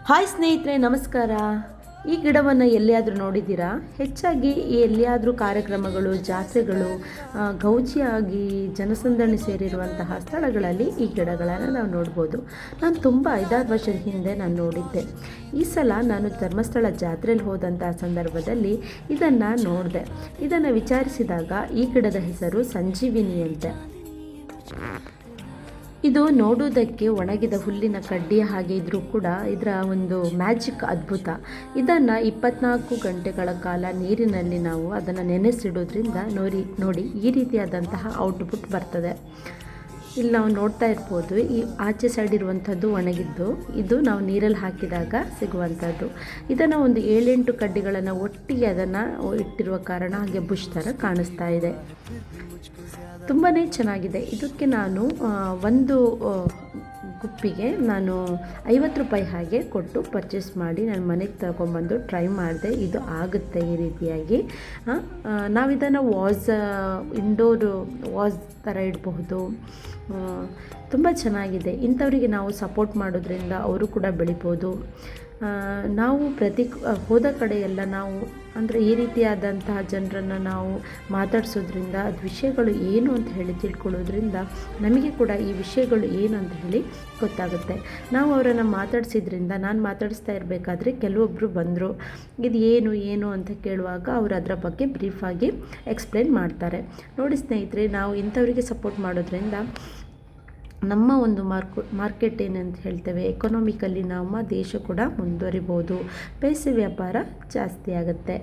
Hi ಸ್ನೇಹಿತರೆ, ನಮಸ್ಕಾರ. ಈ ಗಿಡವನ್ನು ಎಲ್ಲಿಯಾದರೂ ನೋಡಿದ್ದೀರಾ? ಹೆಚ್ಚಾಗಿ ಎಲ್ಲಿಯಾದರೂ ಕಾರ್ಯಕ್ರಮಗಳು, ಜಾತ್ರೆಗಳು, ಗೌಜಿಯಾಗಿ ಜನಸಂದಣಿ ಸೇರಿರುವಂತಹ ಸ್ಥಳಗಳಲ್ಲಿ ಈ ಗಿಡಗಳನ್ನು ನಾವು ನೋಡ್ಬೋದು. ನಾನು ತುಂಬ 5-6 ವರ್ಷದ ಹಿಂದೆ ನಾನು ನೋಡಿದ್ದೆ. ಈ ಸಲ ನಾನು ಧರ್ಮಸ್ಥಳ ಜಾತ್ರೆಯಲ್ಲಿ ಹೋದಂತಹ ಸಂದರ್ಭದಲ್ಲಿ ಇದನ್ನು ನೋಡಿದೆ. ಇದನ್ನು ವಿಚಾರಿಸಿದಾಗ ಈ ಗಿಡದ ಹೆಸರು ಸಂಜೀವಿನಿ ಅಂತೆ. ಇದು ನೋಡುವುದಕ್ಕೆ ಒಣಗಿದ ಹುಲ್ಲಿನ ಕಡ್ಡಿಯ ಹಾಗೆ ಇದ್ದರೂ ಕೂಡ ಇದರ ಒಂದು ಮ್ಯಾಜಿಕ್ ಅದ್ಭುತ. ಇದನ್ನು 24 ಗಂಟೆಗಳ ಕಾಲ ನೀರಿನಲ್ಲಿ ನಾವು ಅದನ್ನು ನೆನೆಸಿಡೋದ್ರಿಂದ ನೋಡಿ ಈ ರೀತಿಯಾದಂತಹ ಔಟ್ಪುಟ್ ಬರ್ತದೆ. ಇಲ್ಲಿ ನಾವು ನೋಡ್ತಾ ಇರ್ಬೋದು, ಈ ಆಚೆ ಸೈಡ್ ಇರುವಂಥದ್ದು ಒಣಗಿದ್ದು, ಇದು ನಾವು ನೀರಲ್ಲಿ ಹಾಕಿದಾಗ ಸಿಗುವಂಥದ್ದು. ಇದನ್ನು ಒಂದು 7-8 ಕಡ್ಡಿಗಳನ್ನು ಒಟ್ಟಿಗೆ ಅದನ್ನು ಇಟ್ಟಿರುವ ಕಾರಣ ಹಾಗೆ ಬುಷ್ ಥರ ಕಾಣಿಸ್ತಾ ಇದೆ. ತುಂಬಾ ಚೆನ್ನಾಗಿದೆ. ಇದಕ್ಕೆ ನಾನು ಒಂದು ಗುಪ್ಪಿಗೆ ನಾನು 50 ರೂಪಾಯಿ ಹಾಗೆ ಕೊಟ್ಟು ಪರ್ಚೇಸ್ ಮಾಡಿ ನಾನು ಮನೆಗೆ ತಗೊಂಡ್ಬಂದು ಟ್ರೈ ಮಾಡಿದೆ. ಇದು ಆಗುತ್ತೆ ಈ ರೀತಿಯಾಗಿ. ನಾವಿದನ್ನು ಇಂಡೋರ್ ವಾಸ್ ಥರ ಇಡಬಹುದು. ತುಂಬ ಚೆನ್ನಾಗಿದೆ. ಇಂಥವರಿಗೆ ನಾವು ಸಪೋರ್ಟ್ ಮಾಡೋದ್ರಿಂದ ಅವರು ಕೂಡ ಬೆಳಿಬೋದು. ನಾವು ಹೋದ ಕಡೆಯೆಲ್ಲ ನಾವು ಅಂದರೆ ಈ ರೀತಿಯಾದಂತಹ ಜನರನ್ನು ನಾವು ಮಾತಾಡಿಸೋದ್ರಿಂದ ಅದು ವಿಷಯಗಳು ಏನು ಅಂತ ಹೇಳಿ ತಿಳ್ಕೊಳ್ಳೋದ್ರಿಂದ ನಮಗೆ ಕೂಡ ಈ ವಿಷಯಗಳು ಏನು ಅಂತ ಹೇಳಿ ಗೊತ್ತಾಗುತ್ತೆ. ನಾವು ಅವರನ್ನು ಮಾತಾಡಿಸಿದ್ರಿಂದ, ನಾನು ಮಾತಾಡಿಸ್ತಾ ಇರಬೇಕಾದ್ರೆ ಕೆಲವೊಬ್ಬರು ಬಂದರು, ಇದು ಏನು ಅಂತ ಕೇಳುವಾಗ ಅವರು ಅದರ ಬಗ್ಗೆ ಬ್ರೀಫಾಗಿ ಎಕ್ಸ್ಪ್ಲೇನ್ ಮಾಡ್ತಾರೆ. ನೋಡಿ ಸ್ನೇಹಿತರೆ, ನಾವು ಇಂಥವರಿಗೆ ಸಪೋರ್ಟ್ ಮಾಡೋದ್ರಿಂದ ನಮ್ಮ ಒಂದು ಮಾರ್ಕೆಟ್ ಏನಂತ ಹೇಳ್ತೇವೆ, ಎಕನಾಮಿಕಲಿ ನಮ್ಮ ದೇಶ ಕೂಡ ಮುಂದುವರಿಬೋದು, ಪೈಸೆ ವ್ಯಾಪಾರ ಜಾಸ್ತಿ ಆಗುತ್ತೆ.